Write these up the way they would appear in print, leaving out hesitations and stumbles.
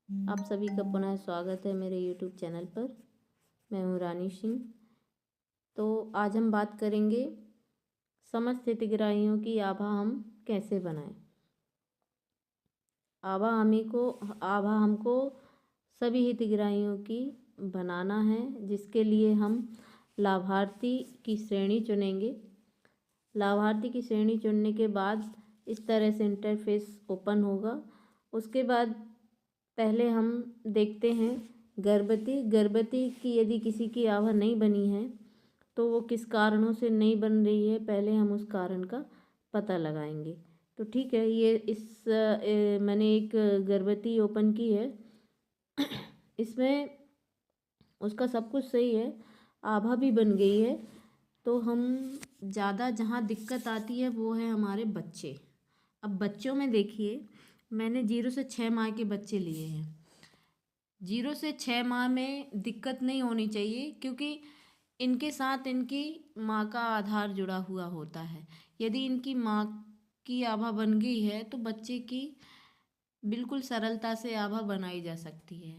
आप सभी का पुनः स्वागत है मेरे YouTube चैनल पर। मैं हूँ रानी सिंह। तो आज हम बात करेंगे समस्त हितग्राहियों की आभा हम कैसे बनाएं। आभा हमको सभी हितग्राहियों की बनाना है, जिसके लिए हम लाभार्थी की श्रेणी चुनेंगे। लाभार्थी की श्रेणी चुनने के बाद इस तरह से इंटरफेस ओपन होगा। उसके बाद पहले हम देखते हैं गर्भवती की यदि किसी की आभा नहीं बनी है तो वो किस कारणों से नहीं बन रही है, पहले हम उस कारण का पता लगाएंगे। तो ठीक है, मैंने एक गर्भवती ओपन की है। इसमें उसका सब कुछ सही है, आभा भी बन गई है। तो हम ज़्यादा जहाँ दिक्कत आती है वो है हमारे बच्चे। अब बच्चों में देखिए, मैंने 0 से 6 माह के बच्चे लिए हैं। 0 से 6 माह में दिक्कत नहीं होनी चाहिए, क्योंकि इनके साथ इनकी माँ का आधार जुड़ा हुआ होता है। यदि इनकी माँ की आभा बन गई है तो बच्चे की बिल्कुल सरलता से आभा बनाई जा सकती है।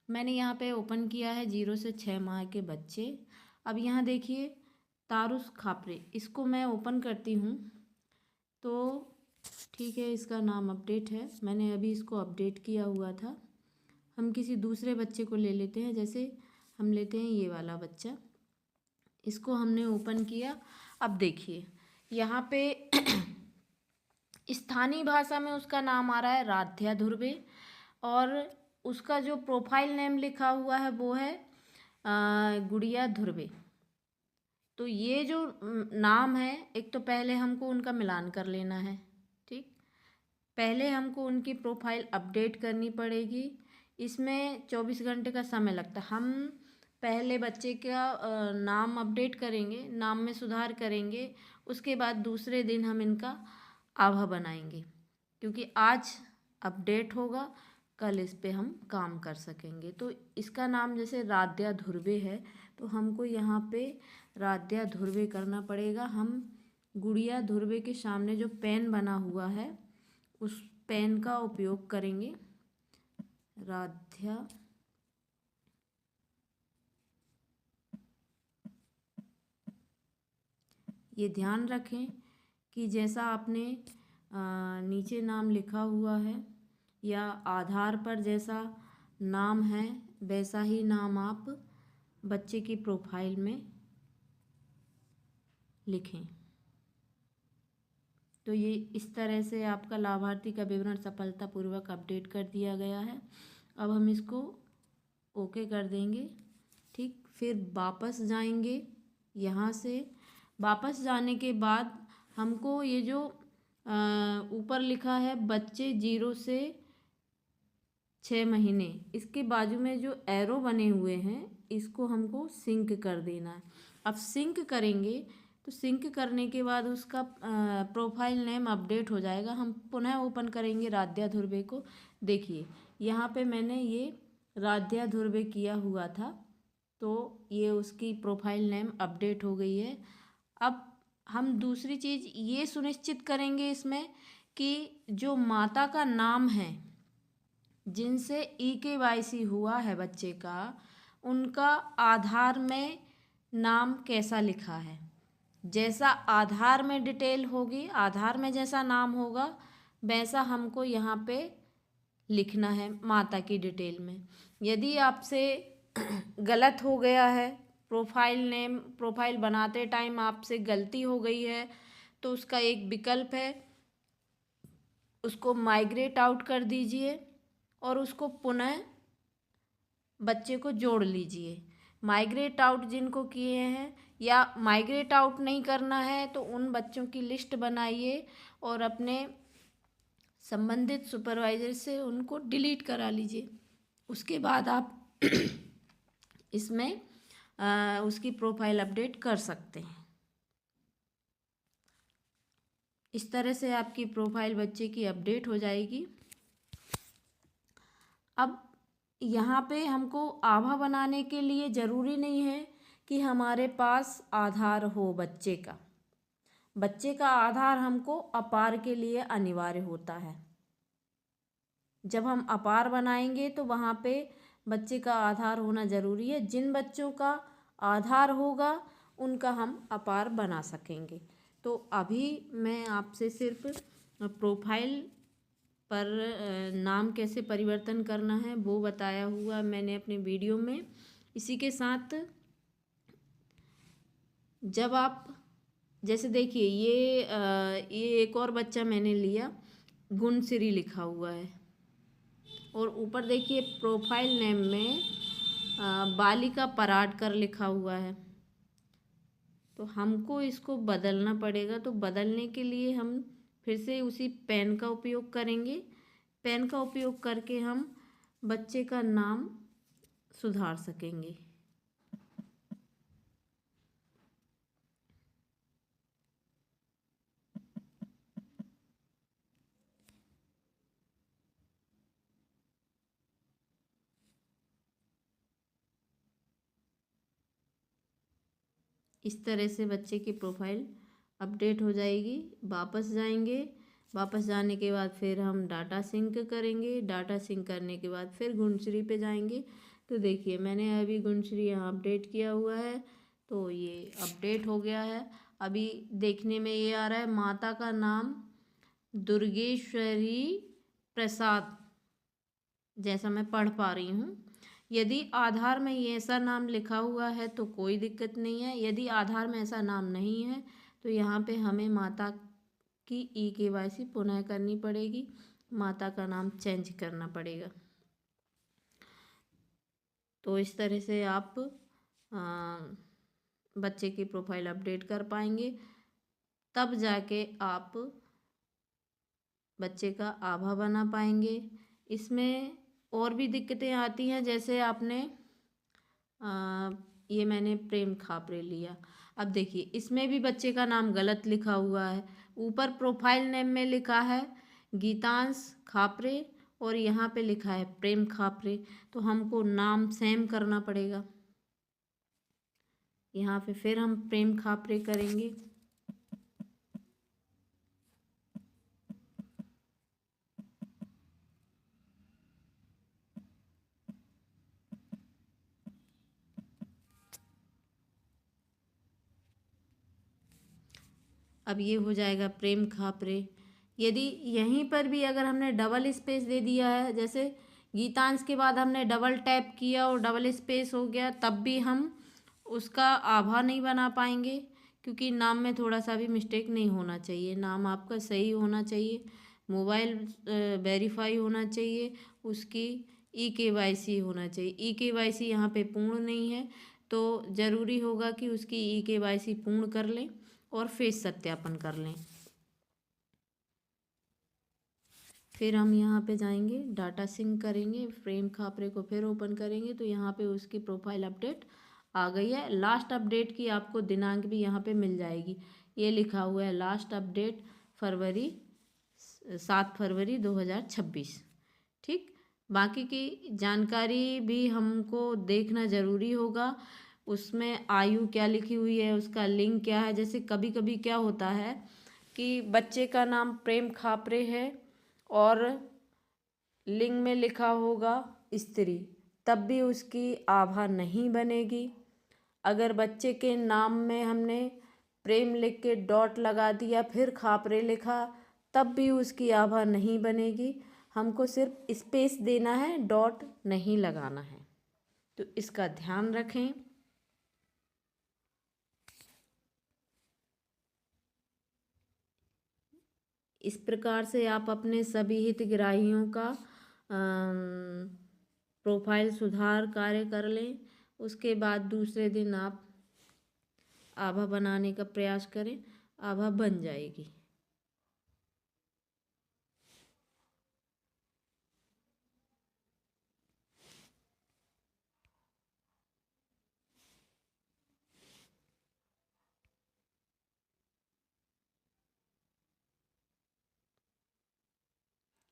मैंने यहाँ पे ओपन किया है 0 से 6 माह के बच्चे। अब यहाँ देखिए तारुस खापरे, इसको मैं ओपन करती हूँ तो ठीक है, इसका नाम अपडेट है। मैंने अभी इसको अपडेट किया हुआ था। हम किसी दूसरे बच्चे को ले लेते हैं, जैसे हम लेते हैं ये वाला बच्चा। इसको हमने ओपन किया। अब देखिए यहाँ पे स्थानीय भाषा में उसका नाम आ रहा है राध्या धुर्वे, और उसका जो प्रोफाइल नेम लिखा हुआ है वो है गुड़िया धुर्वे। तो ये जो नाम है, एक तो पहले हमको उनका मिलान कर लेना है। ठीक, पहले हमको उनकी प्रोफाइल अपडेट करनी पड़ेगी। इसमें 24 घंटे का समय लगता है। हम पहले बच्चे का नाम अपडेट करेंगे, नाम में सुधार करेंगे, उसके बाद दूसरे दिन हम इनका आभा बनाएंगे, क्योंकि आज अपडेट होगा, कल इस पे हम काम कर सकेंगे। तो इसका नाम जैसे राध्या धुर्वे है, तो हमको यहाँ पे राध्या धुर्वे करना पड़ेगा। हम गुड़िया धुर्वे के सामने जो पेन बना हुआ है उस पेन का उपयोग करेंगे। राध्या ये ध्यान रखें कि जैसा आपने नीचे नाम लिखा हुआ है या आधार पर जैसा नाम है, वैसा ही नाम आप बच्चे की प्रोफाइल में लिखें। तो ये इस तरह से आपका लाभार्थी का विवरण सफलतापूर्वक अपडेट कर दिया गया है। अब हम इसको ओके कर देंगे। ठीक, फिर वापस जाएंगे। यहाँ से वापस जाने के बाद हमको ये जो ऊपर लिखा है बच्चे 0 से 6 महीने, इसके बाजू में जो एरो बने हुए हैं इसको हमको सिंक कर देना है। अब सिंक करेंगे तो सिंक करने के बाद उसका प्रोफाइल नेम अपडेट हो जाएगा। हम पुनः ओपन करेंगे राध्या धुर्वे को। देखिए यहाँ पे मैंने ये राध्या धुर्वे किया हुआ था, तो ये उसकी प्रोफाइल नेम अपडेट हो गई है। अब हम दूसरी चीज़ ये सुनिश्चित करेंगे इसमें कि जो माता का नाम है, जिनसे EKYC हुआ है बच्चे का, उनका आधार में नाम कैसा लिखा है। जैसा आधार में डिटेल होगी, आधार में जैसा नाम होगा वैसा हमको यहाँ पे लिखना है माता की डिटेल में। यदि आपसे गलत हो गया है, प्रोफाइल बनाते टाइम आपसे गलती हो गई है, तो उसका एक विकल्प है, उसको माइग्रेट आउट कर दीजिए और उसको पुनः बच्चे को जोड़ लीजिए। माइग्रेट आउट जिनको किए हैं, या माइग्रेट आउट नहीं करना है तो उन बच्चों की लिस्ट बनाइए और अपने संबंधित सुपरवाइजर से उनको डिलीट करा लीजिए। उसके बाद आप इसमें उसकी प्रोफाइल अपडेट कर सकते हैं। इस तरह से आपकी प्रोफाइल बच्चे की अपडेट हो जाएगी। अब यहाँ पे हमको आभा बनाने के लिए ज़रूरी नहीं है कि हमारे पास आधार हो बच्चे का। बच्चे का आधार हमको अपार के लिए अनिवार्य होता है। जब हम अपार बनाएंगे तो वहाँ पे बच्चे का आधार होना ज़रूरी है। जिन बच्चों का आधार होगा उनका हम अपार बना सकेंगे। तो अभी मैं आपसे सिर्फ प्रोफाइल पर नाम कैसे परिवर्तन करना है वो बताया हुआ मैंने अपने वीडियो में। इसी के साथ जब आप जैसे देखिए ये एक और बच्चा मैंने लिया, गुणश्री लिखा हुआ है, और ऊपर देखिए प्रोफाइल नेम में बालिका पराडकर लिखा हुआ है। तो हमको इसको बदलना पड़ेगा। तो बदलने के लिए हम फिर से उसी पेन का उपयोग करेंगे। पेन का उपयोग करके हम बच्चे का नाम सुधार सकेंगे। इस तरह से बच्चे की प्रोफाइल अपडेट हो जाएगी। वापस जाएंगे, वापस जाने के बाद फिर हम डाटा सिंक करेंगे। डाटा सिंक करने के बाद फिर गुणश्री पे जाएंगे। तो देखिए मैंने अभी गुणश्री यहाँ अपडेट किया हुआ है, तो ये अपडेट हो गया है। अभी देखने में ये आ रहा है माता का नाम दुर्गेश्वरी प्रसाद, जैसा मैं पढ़ पा रही हूँ। यदि आधार में ये ऐसा नाम लिखा हुआ है तो कोई दिक्कत नहीं है। यदि आधार में ऐसा नाम नहीं है तो यहाँ पे हमें माता की eKYC पुनः करनी पड़ेगी, माता का नाम चेंज करना पड़ेगा। तो इस तरह से आप बच्चे की प्रोफाइल अपडेट कर पाएंगे, तब जाके आप बच्चे का आभा बना पाएंगे। इसमें और भी दिक्कतें आती हैं, जैसे आपने ये मैंने प्रेम खापरे लिया। अब देखिए इसमें भी बच्चे का नाम गलत लिखा हुआ है। ऊपर प्रोफाइल नेम में लिखा है गीतांश खापरे और यहाँ पे लिखा है प्रेम खापरे। तो हमको नाम सेम करना पड़ेगा। यहाँ पे फिर हम प्रेम खापरे करेंगे। अब ये हो जाएगा प्रेम खापरे। यदि यहीं पर भी अगर हमने डबल स्पेस दे दिया है, जैसे गीतांश के बाद हमने डबल टैप किया और डबल स्पेस हो गया, तब भी हम उसका आभा नहीं बना पाएंगे, क्योंकि नाम में थोड़ा सा भी मिस्टेक नहीं होना चाहिए। नाम आपका सही होना चाहिए, मोबाइल वेरीफाई होना चाहिए, उसकी eKYC होना चाहिए। eKYC यहाँ पे पूर्ण नहीं है, तो ज़रूरी होगा कि उसकी eKYC पूर्ण कर लें और फेस सत्यापन कर लें। फिर हम यहाँ पे जाएंगे, डाटा सिंक करेंगे, प्रेम खापरे को फिर ओपन करेंगे, तो यहाँ पे उसकी प्रोफाइल अपडेट आ गई है। लास्ट अपडेट की आपको दिनांक भी यहाँ पे मिल जाएगी। ये लिखा हुआ है लास्ट अपडेट 7 फरवरी 2026। ठीक, बाकी की जानकारी भी हमको देखना ज़रूरी होगा। उसमें आयु क्या लिखी हुई है, उसका लिंग क्या है। जैसे कभी कभी क्या होता है कि बच्चे का नाम प्रेम खापरे है और लिंग में लिखा होगा स्त्री, तब भी उसकी आभा नहीं बनेगी। अगर बच्चे के नाम में हमने प्रेम लिख के डॉट लगा दिया फिर खापरे लिखा, तब भी उसकी आभा नहीं बनेगी। हमको सिर्फ स्पेस देना है, डॉट नहीं लगाना है। तो इसका ध्यान रखें। इस प्रकार से आप अपने सभी हितग्राहियों का प्रोफाइल सुधार कार्य कर लें। उसके बाद दूसरे दिन आप आभा बनाने का प्रयास करें, आभा बन जाएगी।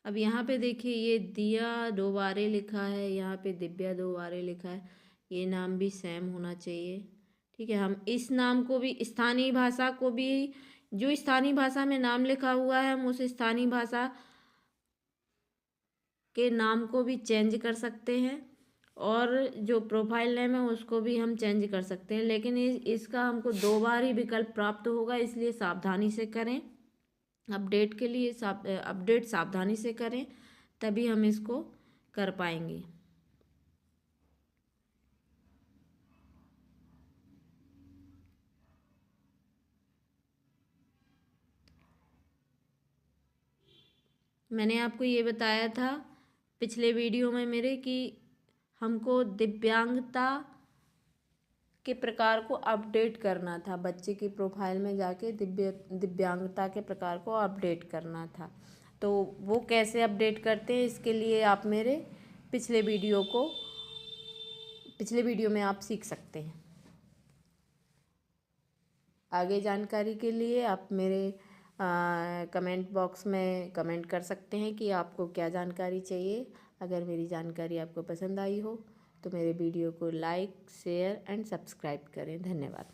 अब यहाँ पे देखिए ये दिया दोबारे लिखा है, यहाँ पे दिव्या दोबारे लिखा है। ये नाम भी सेम होना चाहिए। ठीक है, हम इस नाम को भी स्थानीय भाषा को भी, जो स्थानीय भाषा में नाम लिखा हुआ है हम उस स्थानीय भाषा के नाम को भी चेंज कर सकते हैं और जो प्रोफाइल नेम है उसको भी हम चेंज कर सकते हैं, लेकिन इसका हमको 2 बार ही विकल्प प्राप्त होगा, इसलिए सावधानी से करें। अपडेट के लिए अपडेट सावधानी से करें, तभी हम इसको कर पाएंगे। मैंने आपको ये बताया था पिछले वीडियो में मेरे कि हमको दिव्यांगता के प्रकार को अपडेट करना था, बच्चे की प्रोफाइल में जाके दिव्यांगता के प्रकार को अपडेट करना था। तो वो कैसे अपडेट करते हैं, इसके लिए आप मेरे पिछले वीडियो में आप सीख सकते हैं। आगे जानकारी के लिए आप मेरे कमेंट बॉक्स में कमेंट कर सकते हैं कि आपको क्या जानकारी चाहिए। अगर मेरी जानकारी आपको पसंद आई हो तो मेरे वीडियो को लाइक, शेयर एंड सब्सक्राइब करें। धन्यवाद।